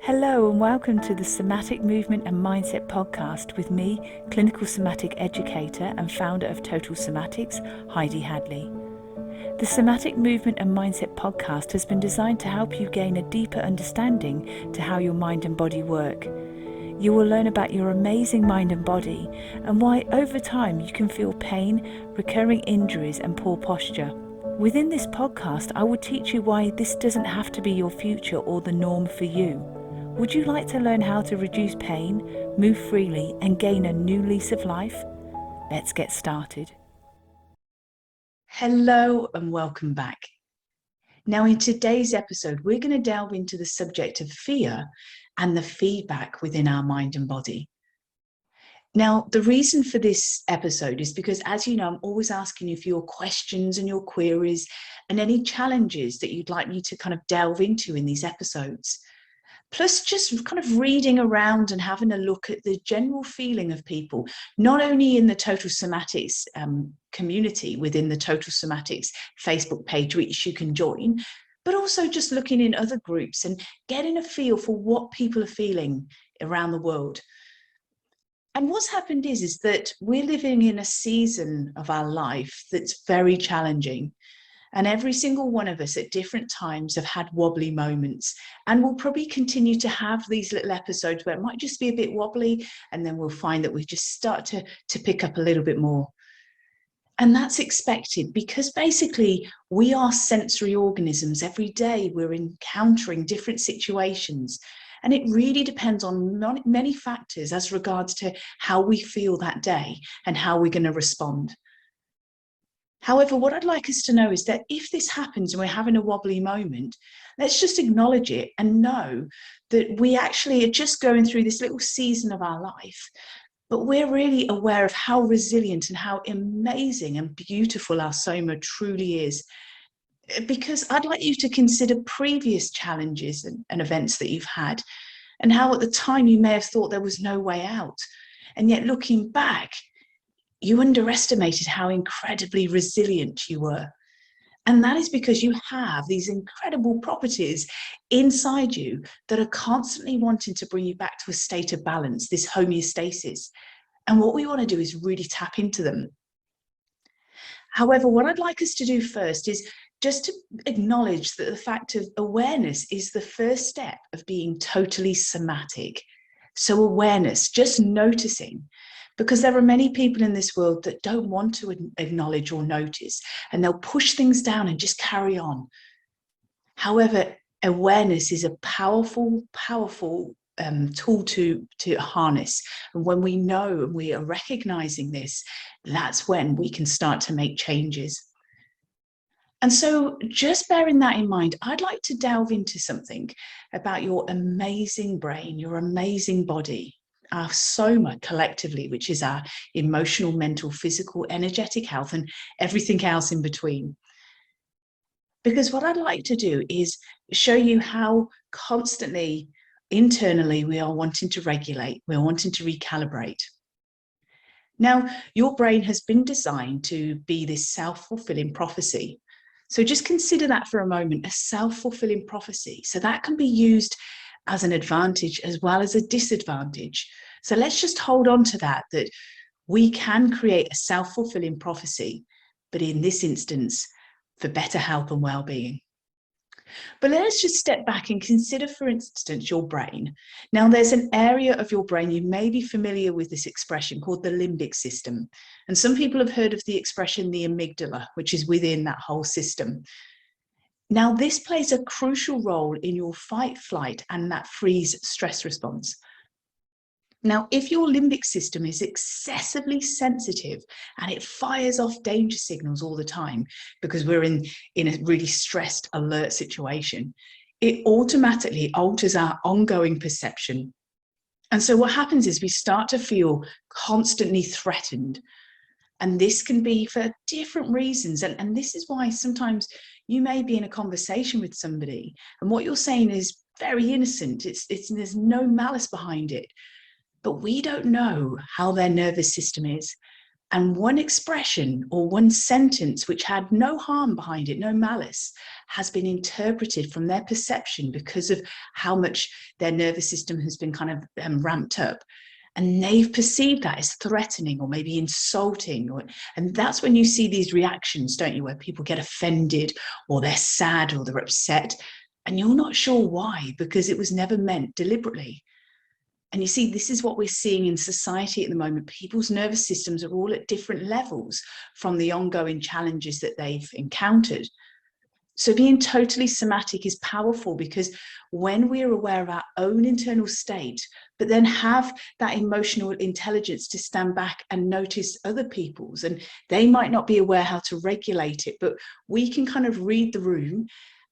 Hello and welcome to the Somatic Movement and Mindset podcast with me, clinical somatic educator and founder of Total Somatics, Heidi Hadley. The Somatic Movement and Mindset podcast has been designed to help you gain a deeper understanding to how your mind and body work. You will learn about your amazing mind and body and why over time you can feel pain, recurring injuries and poor posture. Within this podcast, I will teach you why this doesn't have to be your future or the norm for you. Would you like to learn how to reduce pain, move freely, and gain a new lease of life? Let's get started. Hello and welcome back. Now, in today's episode, we're going to delve into the subject of fear and the feedback within our mind and body. Now, the reason for this episode is because, as you know, I'm always asking you for your questions and your queries and any challenges that you'd like me to kind of delve into in these episodes. Plus, just kind of reading around and having a look at the general feeling of people, not only in the Total Somatics community within the Total Somatics Facebook page, which you can join, but also just looking in other groups and getting a feel for what people are feeling around the world. And what's happened is that we're living in a season of our life that's very challenging. And every single one of us at different times have had wobbly moments, and we'll probably continue to have these little episodes where it might just be a bit wobbly, and then we'll find that we just start to pick up a little bit more. And that's expected because basically we are sensory organisms. Every day we're encountering different situations, and it really depends on many factors as regards to how we feel that day and how we're going to respond. However, what I'd like us to know is that if this happens and we're having a wobbly moment, let's just acknowledge it and know that we actually are just going through this little season of our life, but we're really aware of how resilient and how amazing and beautiful our soma truly is. Because I'd like you to consider previous challenges and events that you've had, and how at the time you may have thought there was no way out. And yet looking back, you underestimated how incredibly resilient you were. And that is because you have these incredible properties inside you that are constantly wanting to bring you back to a state of balance, this homeostasis. And what we want to do is really tap into them. However, what I'd like us to do first is just to acknowledge that the fact of awareness is the first step of being totally somatic. So awareness, just noticing. Because there are many people in this world that don't want to acknowledge or notice, and they'll push things down and just carry on. However, awareness is a powerful tool to harness. And when we know and we are recognizing this, that's when we can start to make changes. And so just bearing that in mind, I'd like to delve into something about your amazing brain, your amazing body, our soma collectively, which is our emotional, mental, physical, energetic health, and everything else in between. Because what I'd like to do is show you how constantly, internally, we are wanting to regulate, we're wanting to recalibrate. Now, your brain has been designed to be this self-fulfilling prophecy. So just consider that for a moment, a self-fulfilling prophecy. So that can be used as an advantage as well as a disadvantage. So let's just hold on to that we can create a self-fulfilling prophecy, but in this instance, for better health and well-being. But let's just step back and consider, for instance, your brain. Now, there's an area of your brain, you may be familiar with this expression, called the limbic system. And some people have heard of the expression, the amygdala, which is within that whole system. Now, this plays a crucial role in your fight, flight, and that freeze stress response. Now, if your limbic system is excessively sensitive and it fires off danger signals all the time because we're in a really stressed, alert situation, it automatically alters our ongoing perception. And so what happens is we start to feel constantly threatened. And this can be for different reasons. And this is why sometimes you may be in a conversation with somebody and what you're saying is very innocent. There's no malice behind it. But we don't know how their nervous system is. And one expression or one sentence which had no harm behind it, no malice, has been interpreted from their perception because of how much their nervous system has been kind of ramped up. And they've perceived that as threatening or maybe insulting. And that's when you see these reactions, don't you, where people get offended or they're sad or they're upset. And you're not sure why, because it was never meant deliberately. And you see, this is what we're seeing in society at the moment. People's nervous systems are all at different levels from the ongoing challenges that they've encountered. So being totally somatic is powerful because when we're aware of our own internal state, but then have that emotional intelligence to stand back and notice other people's, and they might not be aware how to regulate it, but we can kind of read the room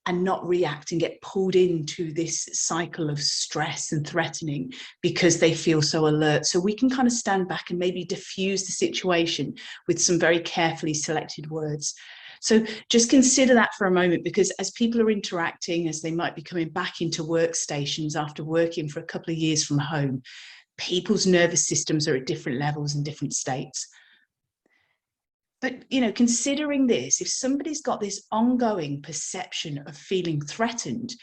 and not react and get pulled into this cycle of stress and threatening because they feel so alert. So we can kind of stand back and maybe diffuse the situation with some very carefully selected words. So just consider that for a moment, because as people are interacting, as they might be coming back into workstations after working for a couple of years from home, people's nervous systems are at different levels and different states. But, you know, considering this, if somebody's got this ongoing perception of feeling threatened,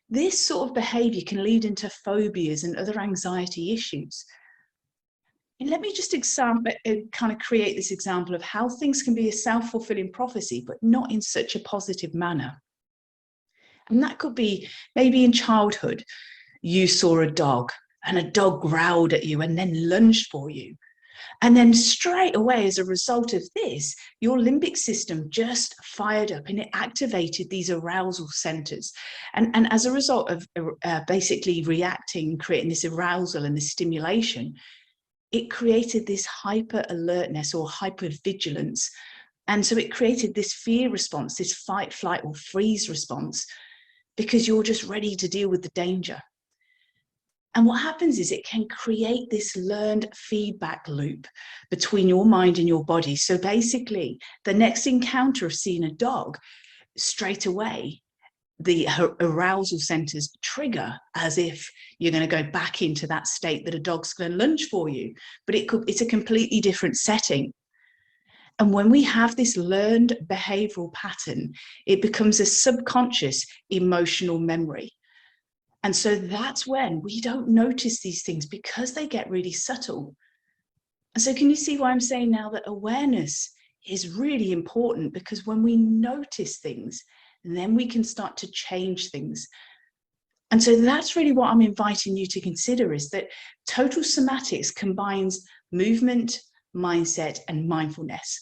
this sort of behavior can lead into phobias and other anxiety issues. And let me just kind of create this example of how things can be a self-fulfilling prophecy, but not in such a positive manner. And that could be maybe in childhood, you saw a dog and a dog growled at you and then lunged for you. And then straight away, as a result of this, your limbic system just fired up and it activated these arousal centers. And as a result of basically reacting, creating this arousal and this stimulation, it created this hyper alertness or hyper vigilance. And so it created this fear response, this fight, flight, or freeze response, because you're just ready to deal with the danger. And what happens is it can create this learned feedback loop between your mind and your body. So basically, the next encounter of seeing a dog, straight away, the arousal centers trigger as if you're going to go back into that state that a dog's going to lunge for you. But it's a completely different setting. And when we have this learned behavioral pattern, it becomes a subconscious emotional memory. And so that's when we don't notice these things because they get really subtle. And so can you see why I'm saying now that awareness is really important? Because when we notice things, then we can start to change things. And so that's really what I'm inviting you to consider, is that Total Somatics combines movement, mindset, and mindfulness.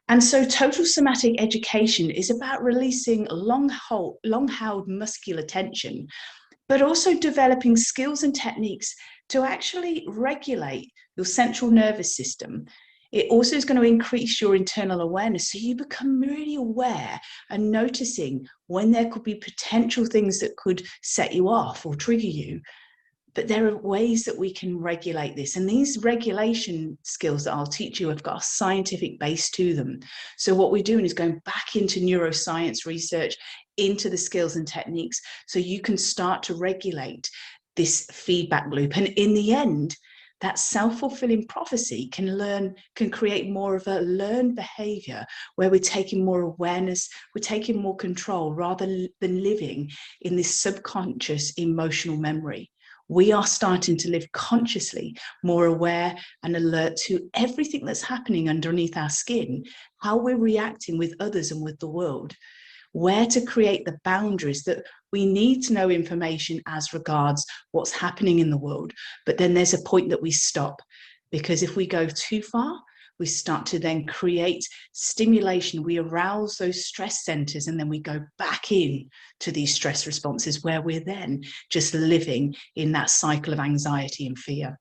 And so Total Somatic Education is about releasing long-held muscular tension, but also developing skills and techniques to actually regulate your central nervous system. It also is going to increase your internal awareness, so you become really aware and noticing when there could be potential things that could set you off or trigger you. But there are ways that we can regulate this. And these regulation skills that I'll teach you have got a scientific base to them. So what we're doing is going back into neuroscience research, into the skills and techniques, so you can start to regulate this feedback loop. And in the end, that self-fulfilling prophecy can create more of a learned behavior where we're taking more awareness, we're taking more control rather than living in this subconscious emotional memory. We are starting to live consciously, more aware and alert to everything that's happening underneath our skin, how we're reacting with others and with the world, where to create the boundaries that we need to know information as regards what's happening in the world. But then there's a point that we stop, because if we go too far, we start to then create stimulation. We arouse those stress centers, and then we go back in to these stress responses where we're then just living in that cycle of anxiety and fear.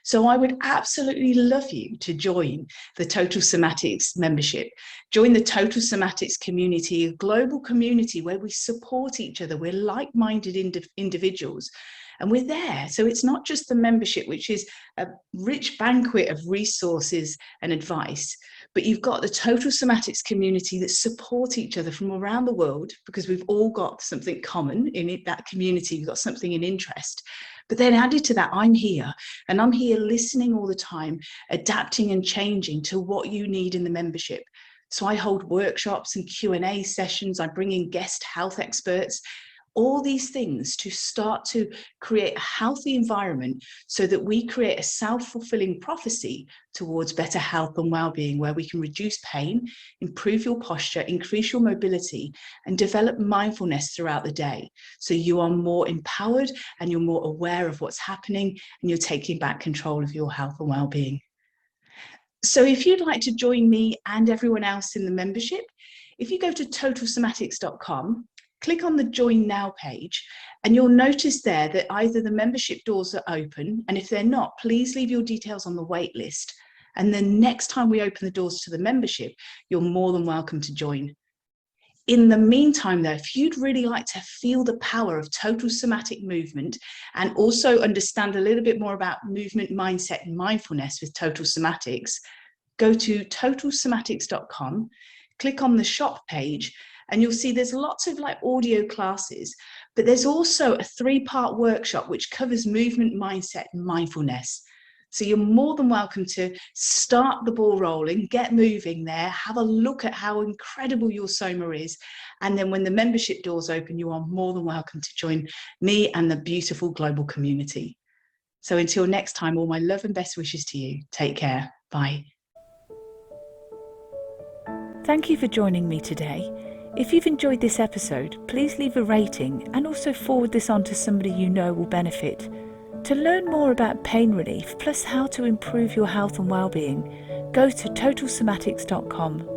So I would absolutely love you to join the Total Somatics membership. Join the Total Somatics community, a global community where we support each other. We're like-minded individuals. And we're there. So it's not just the membership, which is a rich banquet of resources and advice, But you've got the Total Somatics community that support each other from around the world, because we've all got something common in it, that community. We've got something in interest. But then added to that, I'm here, and I'm here listening all the time, adapting and changing to what you need in the membership. So I hold workshops and Q&A sessions. I bring in guest health experts, all these things to start to create a healthy environment so that we create a self-fulfilling prophecy towards better health and well-being, where we can reduce pain, improve your posture, increase your mobility, and develop mindfulness throughout the day. So you are more empowered and you're more aware of what's happening, and you're taking back control of your health and well-being. So if you'd like to join me and everyone else in the membership, if you go to totalsomatics.com, click on the Join Now page, and you'll notice there that either the membership doors are open, and if they're not, please leave your details on the wait list. And then next time we open the doors to the membership, you're more than welcome to join. In the meantime, though, if you'd really like to feel the power of total somatic movement and also understand a little bit more about movement, mindset, and mindfulness with Total Somatics, go to totalsomatics.com, click on the shop page, and you'll see there's lots of audio classes, but there's also a 3-part workshop which covers movement, mindset, and mindfulness. So you're more than welcome to start the ball rolling, get moving there, have a look at how incredible your Soma is. And then when the membership doors open, you are more than welcome to join me and the beautiful global community. So until next time, all my love and best wishes to you. Take care. Bye. Thank you for joining me today. If you've enjoyed this episode, please leave a rating and also forward this on to somebody you know will benefit. To learn more about pain relief, plus how to improve your health and well-being, go to totalsomatics.com.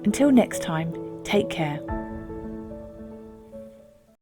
Until next time, take care.